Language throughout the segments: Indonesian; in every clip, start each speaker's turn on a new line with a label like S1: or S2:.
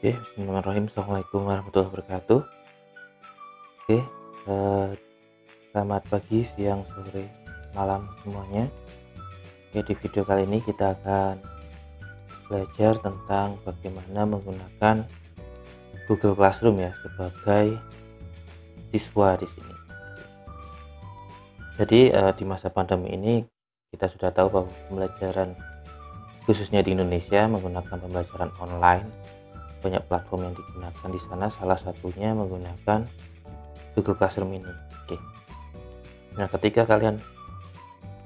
S1: Oke, bismillahirrahmanirrahim. Assalamualaikum warahmatullahi wabarakatuh. Oke, eee, selamat pagi, siang, sore, malam semuanya. Oke, di video kali ini kita akan belajar tentang bagaimana menggunakan Google Classroom ya sebagai siswa di sini. Jadi, di masa pandemi ini kita sudah tahu bahwa pembelajaran khususnya di Indonesia menggunakan pembelajaran online, banyak platform yang digunakan di sana, salah satunya menggunakan Google Classroom ini. Oke. Nah, ketika kalian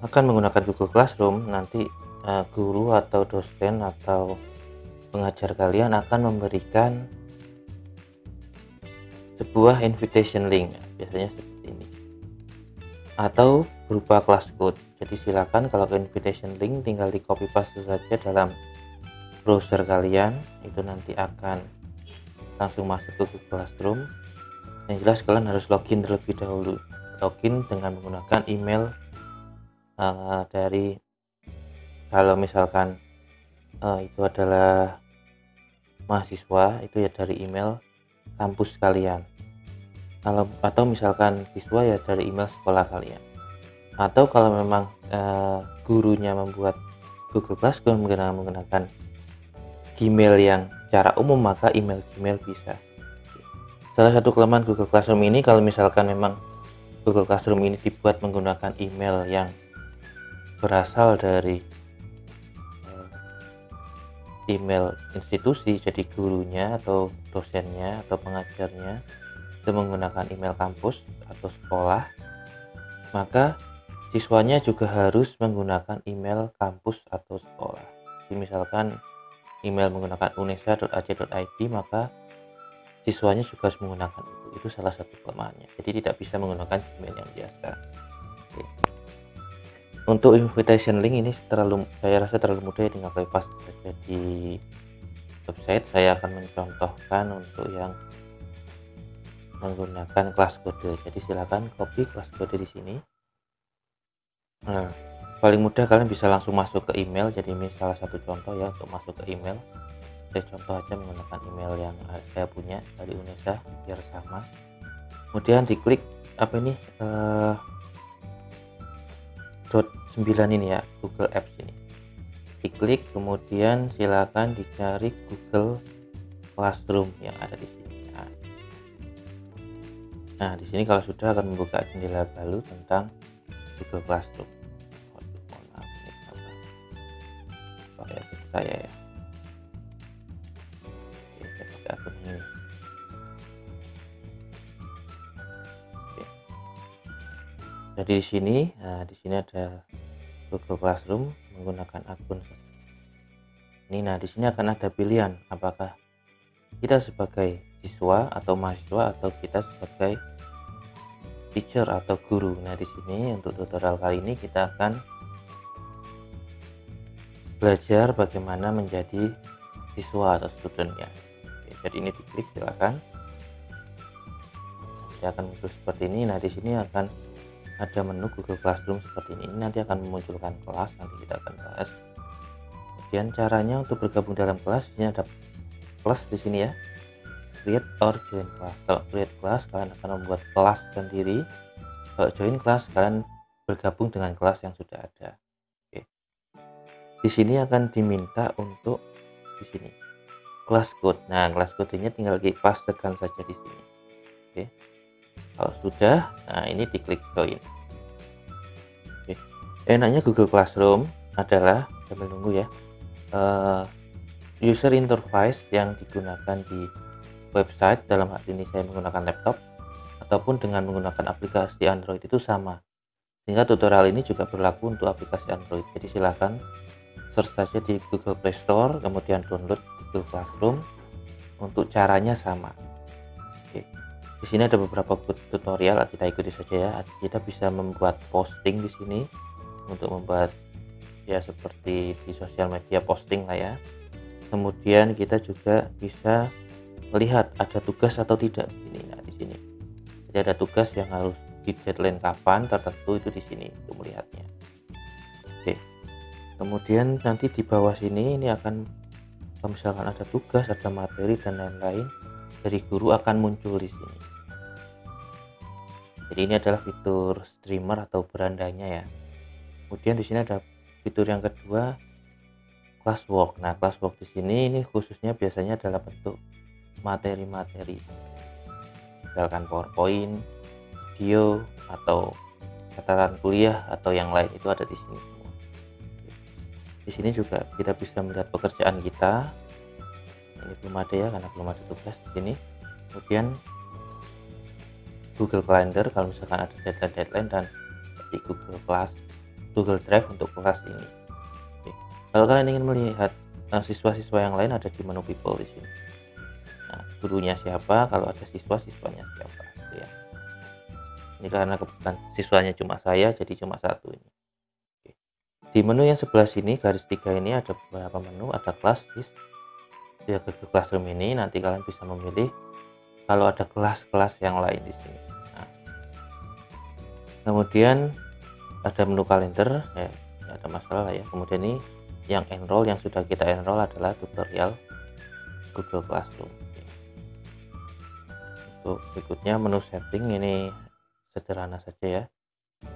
S1: akan menggunakan Google Classroom, nanti guru atau dosen atau pengajar kalian akan memberikan sebuah invitation link, biasanya seperti ini, atau berupa class code. Jadi silakan kalau ke invitation link tinggal di copy paste saja dalam browser kalian, itu nanti akan langsung masuk ke Google Classroom. Yang jelas kalian harus login terlebih dahulu, login dengan menggunakan email dari, kalau misalkan itu adalah mahasiswa, itu ya dari email kampus kalian, kalau atau misalkan siswa ya dari email sekolah kalian, atau kalau memang gurunya membuat Google Classroom menggunakan Gmail yang secara umum, maka email Gmail bisa. Salah satu kelemahan Google Classroom ini, kalau misalkan memang Google Classroom ini dibuat menggunakan email yang berasal dari email institusi, jadi gurunya atau dosennya atau pengajarnya itu menggunakan email kampus atau sekolah, maka siswanya juga harus menggunakan email kampus atau sekolah. Jadi misalkan email menggunakan unesa.ac.id, maka siswanya juga harus menggunakan itu. Itu salah satu kelemahannya. Jadi tidak bisa menggunakan email yang biasa. Oke. Untuk invitation link ini saya rasa terlalu mudah ya, tinggal copy paste saja di website. Saya akan mencontohkan untuk yang menggunakan kelas kode. Jadi silakan copy kelas kode di sini. Nah, paling mudah kalian bisa langsung masuk ke email. Jadi ini salah satu contoh ya untuk masuk ke email. Saya contoh aja menggunakan email yang saya punya dari Unesa biar sama. Kemudian diklik apa ini dot 9 ini ya, Google Apps ini. Diklik, kemudian silakan dicari Google Classroom yang ada di sini. Nah, di sini kalau sudah akan membuka jendela baru tentang Google Classroom. Mohon maaf, ini apa? Pakai akun saya ya. Oke, saya pakai akun ini. Oke. Jadi di sini ada Google Classroom menggunakan akun ini. Nah, di sini akan ada pilihan apakah kita sebagai siswa atau mahasiswa atau kita sebagai teacher atau guru. Nah, di sini untuk tutorial kali ini kita akan belajar bagaimana menjadi siswa atau student ya. Oke, jadi ini diklik, silakan. Nanti akan muncul seperti ini. Nah, di sini akan ada menu Google Classroom seperti ini. Nanti akan memunculkan kelas, nanti kita akan bahas. Kemudian caranya untuk bergabung dalam kelas, ini ada plus di sini ya, create or join class. Kalau create class, kalian akan membuat kelas sendiri. Kalau join class, kalian bergabung dengan kelas yang sudah ada. Oke. Di sini akan diminta untuk di sini class code. Nah, class code-nya tinggal dipastekan saja di sini. Oke. Kalau sudah, nah ini diklik join. Oke. Enaknya Google Classroom adalah, sambil nunggu ya, user interface yang digunakan di website, dalam hal ini saya menggunakan laptop, ataupun dengan menggunakan aplikasi Android itu sama. Sehingga tutorial ini juga berlaku untuk aplikasi Android. Jadi silahkan search saja di Google Play Store, kemudian download Google Classroom. Untuk caranya sama. Oke. Di sini ada beberapa tutorial, kita ikuti saja ya. Kita bisa membuat posting di sini untuk membuat ya seperti di sosial media posting lah ya. Kemudian kita juga bisa melihat ada tugas atau tidak di sini. Nah, di sini jadi ada tugas yang harus di deadline kapan tertentu, itu di sini untuk melihatnya. Oke. Kemudian nanti di bawah sini ini akan maka misalkan ada tugas, ada materi dan lain-lain dari guru akan muncul di sini. Jadi ini adalah fitur streamer atau berandanya ya. Kemudian di sini ada fitur yang kedua, classwork. Nah, classwork di sini ini khususnya biasanya adalah bentuk materi-materi, misalkan PowerPoint, video, atau catatan kuliah atau yang lain itu ada di sini semua. Di sini juga kita bisa melihat pekerjaan kita. Ini belum ada ya karena belum ada tugas di sini. Kemudian Google Calendar kalau misalkan ada deadline dan di Google Drive untuk kelas ini. Oke. Kalau kalian ingin melihat siswa-siswa yang lain ada di menu people di sini. Nah, gurunya siapa, kalau ada siswanya siapa gitu ya. Ini karena kebetulan siswanya cuma saya jadi cuma satu ini. Oke. Di menu yang sebelah sini garis 3 ini ada beberapa menu, ada kelas ya, ke classroom ini nanti kalian bisa memilih kalau ada kelas-kelas yang lain di sini. Nah, kemudian ada menu kalender ya, tidak ada masalah lah ya. Kemudian ini yang enroll, yang sudah kita enroll adalah tutorial Google Classroom. Untuk berikutnya menu setting ini sederhana saja ya.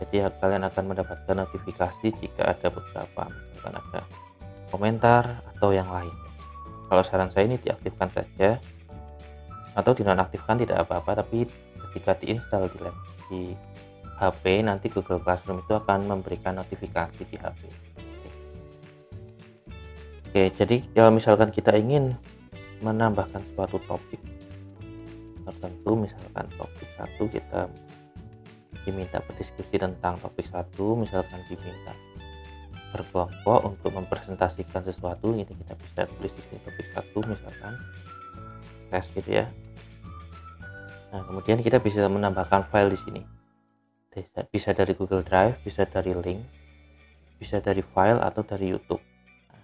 S1: Jadi kalian akan mendapatkan notifikasi jika ada beberapa, misalkan ada komentar atau yang lain. Kalau saran saya ini diaktifkan saja, atau dinonaktifkan tidak apa-apa, tapi ketika diinstal di HP nanti Google Classroom itu akan memberikan notifikasi di HP. Oke, jadi kalau misalkan kita ingin menambahkan suatu topik tertentu, misalkan topik 1 kita diminta berdiskusi tentang topik 1, misalkan diminta berkelompok untuk mempresentasikan sesuatu, ini kita bisa tulis di sini topik 1 misalkan tes gitu ya. Nah, kemudian kita bisa menambahkan file di sini. Bisa dari Google Drive, bisa dari link, bisa dari file atau dari YouTube. Nah,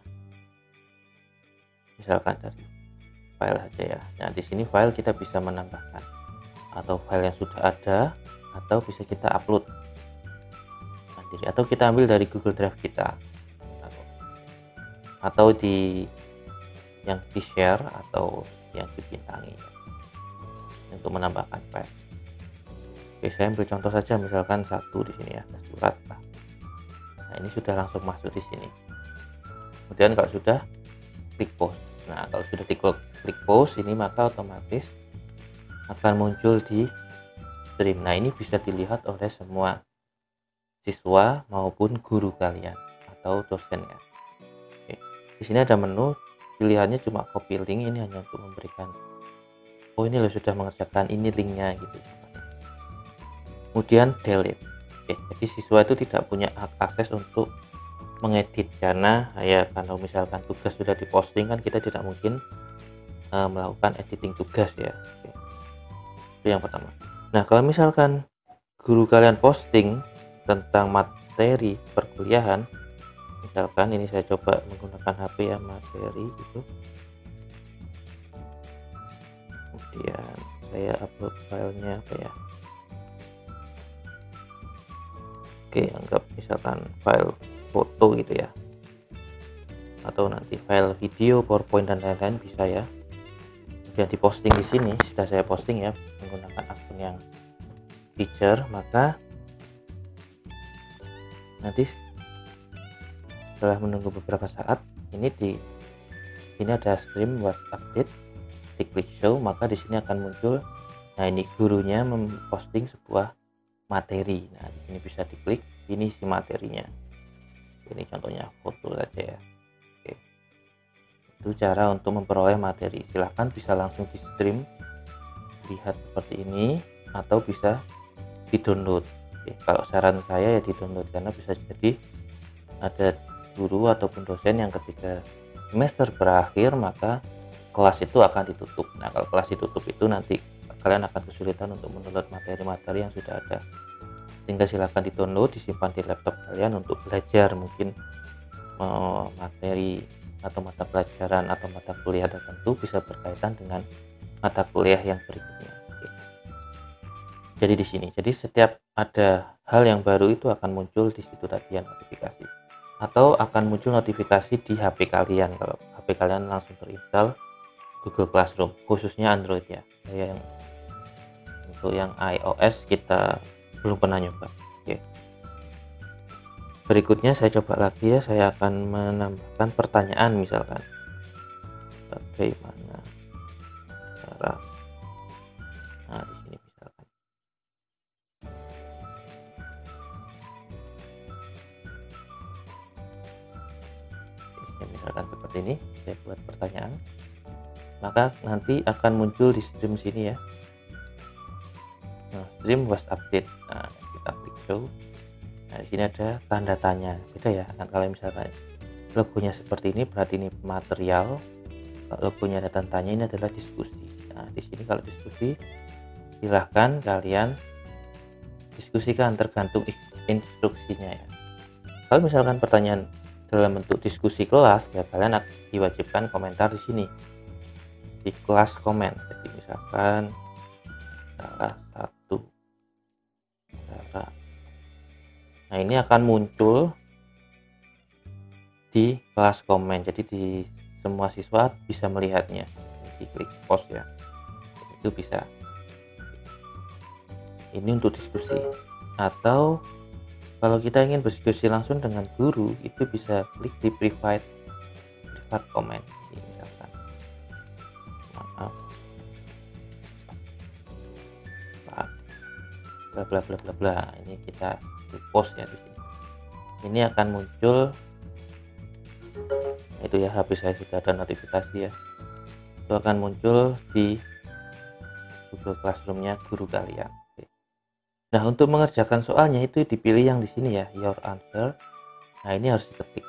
S1: misalkan dari file aja ya. Nah, di sini file kita bisa menambahkan atau file yang sudah ada atau bisa kita upload sendiri atau kita ambil dari Google Drive kita atau di yang di share atau yang dibintangi untuk menambahkan file. Oke, saya ambil contoh saja misalkan 1 di sini ya, surat. Nah, ini sudah langsung masuk di sini. Kemudian kalau sudah klik post. Nah, kalau sudah klik post ini maka otomatis akan muncul di stream. Nah, ini bisa dilihat oleh semua siswa maupun guru kalian atau dosennya. Oke. Di sini ada menu, pilihannya cuma copy link, ini hanya untuk memberikan oh ini loh sudah mengerjakan, ini linknya gitu. Kemudian delete. Oke, jadi siswa itu tidak punya akses untuk mengedit karena ya kalau misalkan tugas sudah diposting kan kita tidak mungkin melakukan editing tugas ya. Oke. Itu yang pertama. Nah, kalau misalkan guru kalian posting tentang materi perkuliahan, misalkan ini saya coba menggunakan HP ya, materi gitu. Kemudian saya upload filenya apa ya? Oke, anggap misalkan file foto gitu ya. Atau nanti file video, PowerPoint dan lain-lain bisa ya. Kemudian diposting di sini, sudah saya posting ya menggunakan akun yang teacher, maka nanti setelah menunggu beberapa saat ini di sini ada stream buat update, diklik show maka di sini akan muncul. Nah, ini gurunya memposting sebuah materi. Nah, di sini bisa diklik, ini si materinya. Ini contohnya foto saja ya. Oke. Itu cara untuk memperoleh materi. Silahkan bisa langsung di stream, lihat seperti ini, atau bisa di download. Oke, kalau saran saya ya di download karena bisa jadi ada guru ataupun dosen yang ketika semester berakhir maka kelas itu akan ditutup. Nah, kalau kelas ditutup itu nanti kalian akan kesulitan untuk mendownload materi-materi yang sudah ada. Sehingga silahkan di download, disimpan di laptop kalian untuk belajar mungkin materi atau mata pelajaran atau mata kuliah tertentu bisa berkaitan dengan mata kuliah yang berikutnya. Oke. Jadi di sini, jadi setiap ada hal yang baru itu akan muncul di situ tadi yang notifikasi, atau akan muncul notifikasi di HP kalian kalau HP HP kalian langsung terinstall Google Classroom, khususnya Android ya. Yang untuk yang iOS kita belum pernah nyoba. Oke. Berikutnya saya coba lagi ya, saya akan menambahkan pertanyaan misalkan. Bagaimana cara, nah di sini misalkan. Misalkan seperti ini, saya buat pertanyaan. Maka nanti akan muncul di stream sini ya. Nah, stream was update. Nah, kita klik show. Nah, di sini ada tanda tanya. Beda ya. Nah, kalau misalkan logonya seperti ini berarti ini material. Kalau logonya ada tanda tanya, ini adalah diskusi. Nah, di sini kalau diskusi, silahkan kalian diskusikan tergantung instruksinya ya. Kalau misalkan pertanyaan dalam bentuk diskusi kelas ya, kalian diwajibkan komentar di sini di kelas komen. Jadi misalkan salah satu cara, nah ini akan muncul di kelas komen, jadi di semua siswa bisa melihatnya. Di klik post ya, itu bisa. Ini untuk diskusi. Atau kalau kita ingin berdiskusi langsung dengan guru, itu bisa klik di private comment. Ini misalkan, maaf, bla bla bla bla bla. Ini kita klik post ya di sini. Ini akan muncul, itu ya, HP saya sudah ada notifikasi ya. Itu akan muncul di Google Classroom-nya guru kalian. Nah, untuk mengerjakan soalnya itu dipilih yang di sini ya, your answer. Nah, ini harus diketik.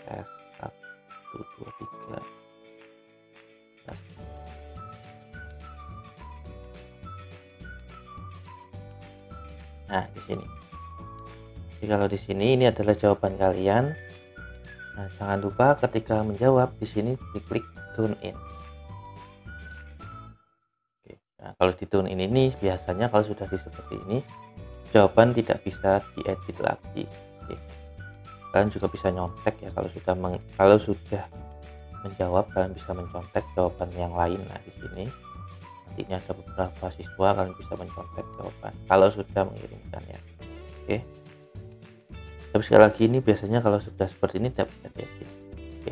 S1: S1, 2, 3. Nah, di sini. Jadi kalau di sini ini adalah jawaban kalian. Nah, jangan lupa ketika menjawab di sini diklik tune in. Nah, kalau di tune in ini biasanya kalau sudah seperti ini, jawaban tidak bisa diedit lagi. Oke. Kalian juga bisa nyontek ya, kalau sudah menjawab kalian bisa mencontek jawaban yang lain. Nah, di sini nantinya ada beberapa siswa, kalian bisa mencontek jawaban kalau sudah mengirimkan ya. Oke. Tapi sekali lagi ini biasanya kalau sudah seperti ini tidak bisa diedit. Oke.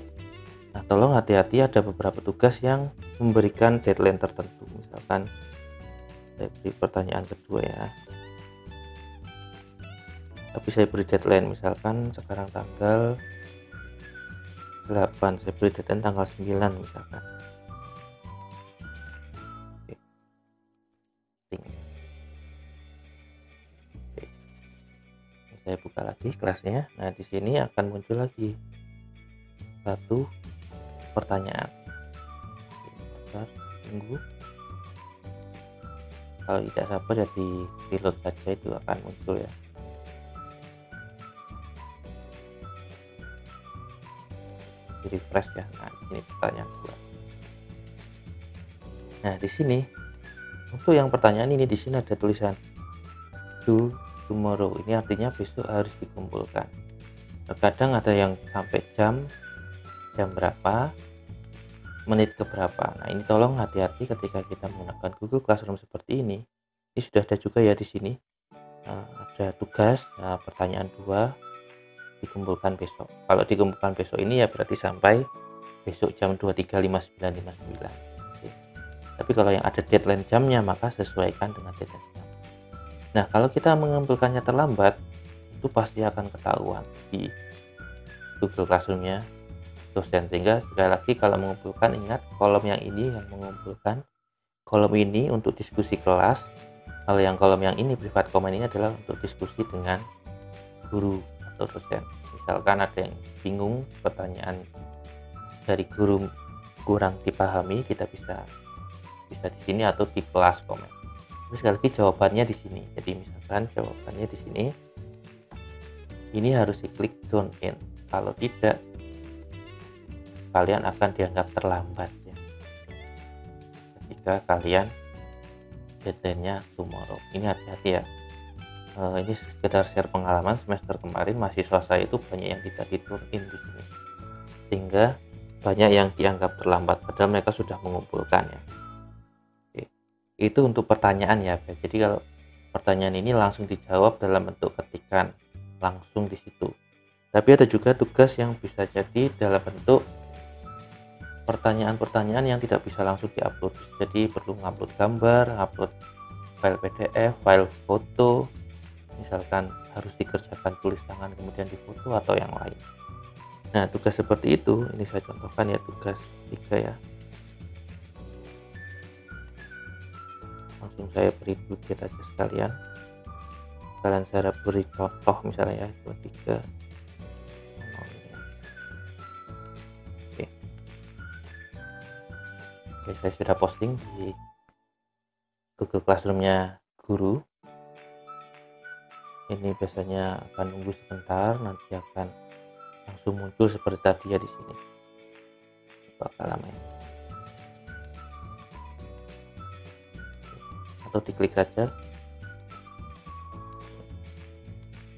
S1: Nah, tolong hati-hati, ada beberapa tugas yang memberikan deadline tertentu. Misalkan dari pertanyaan kedua ya, tapi saya beri deadline misalkan sekarang tanggal 8, saya beri deadline tanggal 9 misalkan. Oke. Oke. Saya buka lagi kelasnya. Nah, di sini akan muncul lagi satu pertanyaan. Tunggu, kalau tidak sabar ya di reload saja, itu akan muncul ya. Di refresh ya. Nah, ini pertanyaan kedua. Nah, di sini untuk yang pertanyaan ini, di sini ada tulisan do tomorrow. Ini artinya besok harus dikumpulkan. Terkadang ada yang sampai jam berapa, menit ke berapa. Nah, ini tolong hati-hati ketika kita menggunakan Google Classroom seperti ini. Ini sudah ada juga ya di sini. Ada tugas, pertanyaan 2 dikumpulkan besok. Kalau dikumpulkan besok ini ya berarti sampai besok jam 23.59.59. Oke. Tapi kalau yang ada deadline jamnya, maka sesuaikan dengan deadline jam. Nah, kalau kita mengumpulkannya terlambat, itu pasti akan ketahuan di Google Classroom-nya dosen. Sehingga sekali lagi kalau mengumpulkan, ingat kolom yang ini yang mengumpulkan, kolom ini untuk diskusi kelas, kalau yang kolom yang ini private comment ini adalah untuk diskusi dengan guru atau dosen. Misalkan ada yang bingung, pertanyaan dari guru kurang dipahami, kita bisa di sini atau di kelas komen. Terus sekali lagi jawabannya di sini. Jadi misalkan jawabannya di sini, ini harus diklik tune in. Kalau tidak, kalian akan dianggap terlambat ya, ketika kalian deadline-nya tomorrow. Ini hati-hati ya. Ini sekedar share pengalaman semester kemarin, mahasiswa saya itu banyak yang tidak di tune in di sini. sehingga banyak yang dianggap terlambat padahal mereka sudah mengumpulkan ya. Oke. Itu untuk pertanyaan ya. Jadi kalau pertanyaan ini langsung dijawab dalam bentuk ketikan langsung di situ. Tapi ada juga tugas yang bisa jadi dalam bentuk pertanyaan-pertanyaan yang tidak bisa langsung diupload. Jadi perlu ngupload gambar, upload file PDF, file foto, misalkan harus dikerjakan tulis tangan kemudian difoto atau yang lain. Nah, tugas seperti itu ini saya contohkan ya, tugas 3 ya. Langsung saya beri duplicate aja sekalian saya beri contoh misalnya ya, 23. Oke, saya sudah posting di Google Classroom-nya guru. Ini biasanya akan nunggu sebentar, nanti akan langsung muncul seperti tadi ya di sini. Bakal lama ya. Atau diklik saja.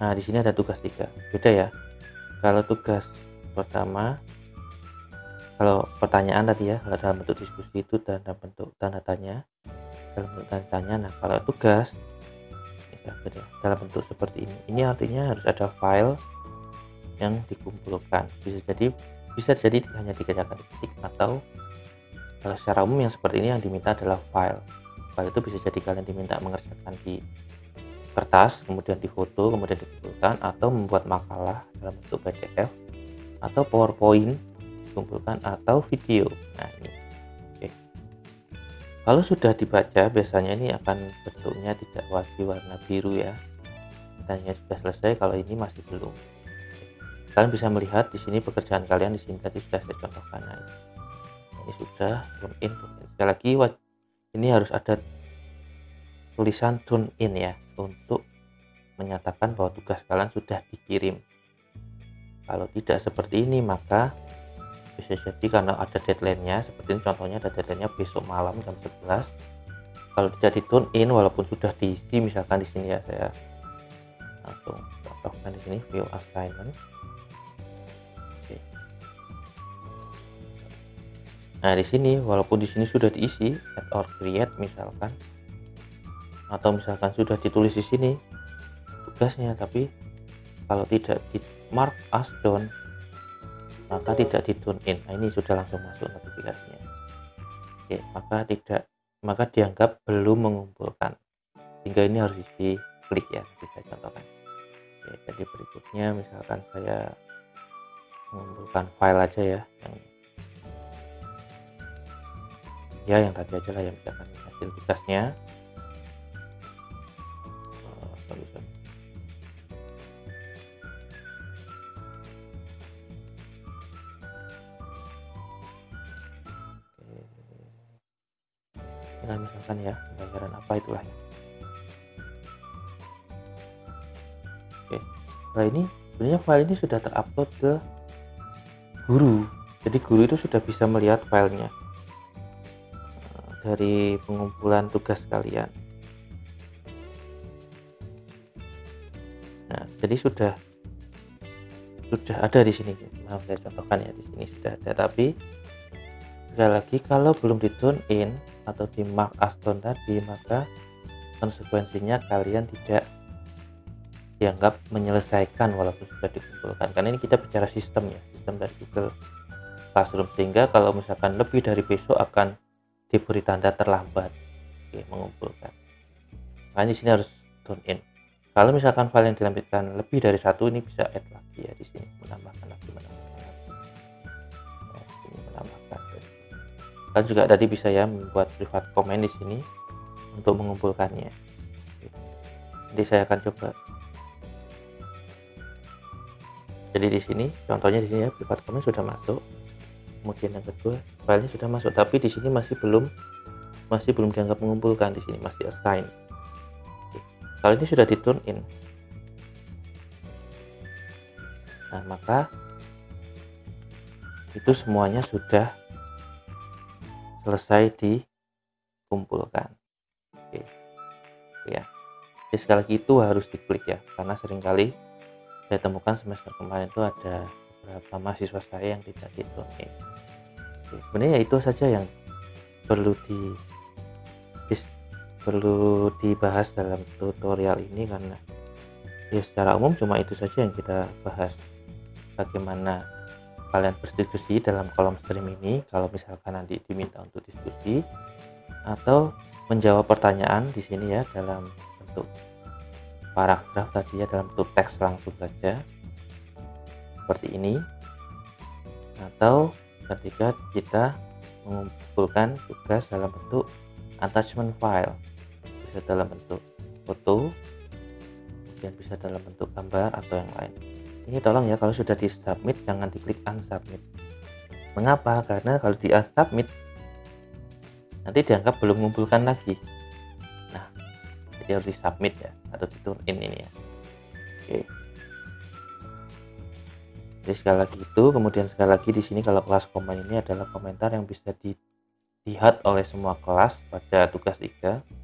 S1: Nah, di sini ada tugas 3. Beda ya. Kalau tugas pertama, kalau pertanyaan tadi ya, kalau dalam bentuk diskusi itu dalam bentuk tanda tanya, dalam bentuk tanda tanya. Nah, kalau tugas beda dalam bentuk seperti ini. Ini artinya harus ada file yang dikumpulkan. Bisa jadi hanya dikerjakan di ketik, atau kalau secara umum yang seperti ini yang diminta adalah file. File itu bisa jadi kalian diminta mengerjakan di kertas, kemudian difoto, kemudian dikumpulkan, atau membuat makalah dalam bentuk PDF atau PowerPoint dikumpulkan, atau video. Nah, ini. Oke. Kalau sudah dibaca, biasanya ini akan bentuknya tidak warna biru ya. Tanya sudah selesai, kalau ini masih belum. Kalian bisa melihat di sini pekerjaan kalian di sini tadi sudah saya contohkan. Nah, ini sudah turn in. Sekali lagi ini harus ada tulisan turn in ya, untuk menyatakan bahwa tugas kalian sudah dikirim. Kalau tidak seperti ini, maka bisa jadi karena ada deadline-nya, seperti ini contohnya ada deadline-nya besok malam jam 11. Kalau tidak di turn in walaupun sudah diisi, misalkan di sini ya, saya langsung contohkan di sini view assignment. Oke. Nah, di sini walaupun di sini sudah diisi add or create misalkan, atau misalkan sudah ditulis di sini tugasnya, tapi kalau tidak di mark as done, maka tidak di turn in. Nah, ini sudah langsung masuk notifikasinya. Oke, maka dianggap belum mengumpulkan, sehingga ini harus diklik ya. Bisa contohkan. Oke, jadi berikutnya misalkan saya mengumpulkan file aja ya, yang tadi aja lah, yang misalkan hasil tugasnya. Nah, misalkan ya pembayaran apa itulah ya. Oke, nah ini sebenarnya file ini sudah terupload ke guru, jadi guru itu sudah bisa melihat filenya dari pengumpulan tugas kalian. Nah, jadi sudah ada di sini. Maaf, saya contohkan ya, di sini sudah ada, tapi sekali lagi kalau belum di turn in atau di mark as done tadi, maka konsekuensinya kalian tidak dianggap menyelesaikan walaupun sudah dikumpulkan, karena ini kita bicara sistem ya, sistem dari Google Classroom, sehingga kalau misalkan lebih dari besok akan diberi tanda terlambat. Oke, mengumpulkan. Nah, di sini harus turn in. Kalau misalkan file yang dilampirkan lebih dari 1, ini bisa add lagi ya, di sini menambahkan lagi. Nah, ini menambahkan. Kalian juga tadi bisa ya membuat private comment di sini untuk mengumpulkannya. Jadi saya akan coba. Jadi di sini contohnya di sini ya, private comment sudah masuk. Kemudian yang kedua, filenya sudah masuk, tapi di sini masih belum dianggap mengumpulkan, di sini masih assign. Oke. Kalau ini sudah di turn in. Nah, maka itu semuanya sudah selesai dikumpulkan. Oke. Ya. Jadi sekali lagi itu harus diklik ya, karena seringkali saya temukan semester kemarin itu ada beberapa mahasiswa saya yang tidak dihitung. Sebenarnya itu saja yang perlu perlu dibahas dalam tutorial ini, karena ya secara umum cuma itu saja yang kita bahas. Bagaimana kalian berdiskusi dalam kolom stream ini kalau misalkan nanti diminta untuk diskusi, atau menjawab pertanyaan di sini ya dalam bentuk paragraf tadi ya, dalam bentuk teks langsung saja seperti ini, atau ketika kita mengumpulkan tugas dalam bentuk attachment file, bisa dalam bentuk foto, kemudian bisa dalam bentuk gambar atau yang lain. Ini tolong ya, kalau sudah di submit jangan diklik unsubmit. Mengapa? Karena kalau di unsubmit nanti dianggap belum mengumpulkan lagi. Nah, jadi harus di submit ya, atau di turn in ini ya. Oke. Jadi sekali lagi itu, kemudian sekali lagi di sini kalau kelas komen ini adalah komentar yang bisa dilihat oleh semua kelas pada tugas 3.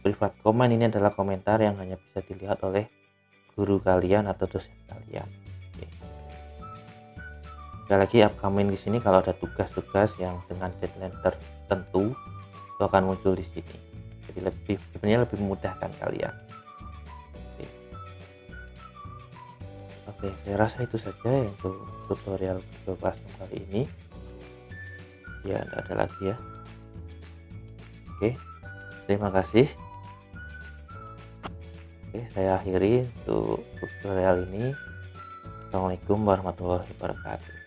S1: Privat comment ini adalah komentar yang hanya bisa dilihat oleh guru kalian atau dosen kalian. Oke. Sekali lagi upcoming di sini kalau ada tugas-tugas yang dengan deadline tertentu itu akan muncul di sini. Jadi sebenarnya lebih memudahkan kalian. Oke, saya rasa itu saja untuk tutorial Google Classroom kali ini. Ya, tidak ada lagi ya. Oke, terima kasih. Oke, saya akhiri untuk tutorial ini. Assalamualaikum warahmatullahi wabarakatuh.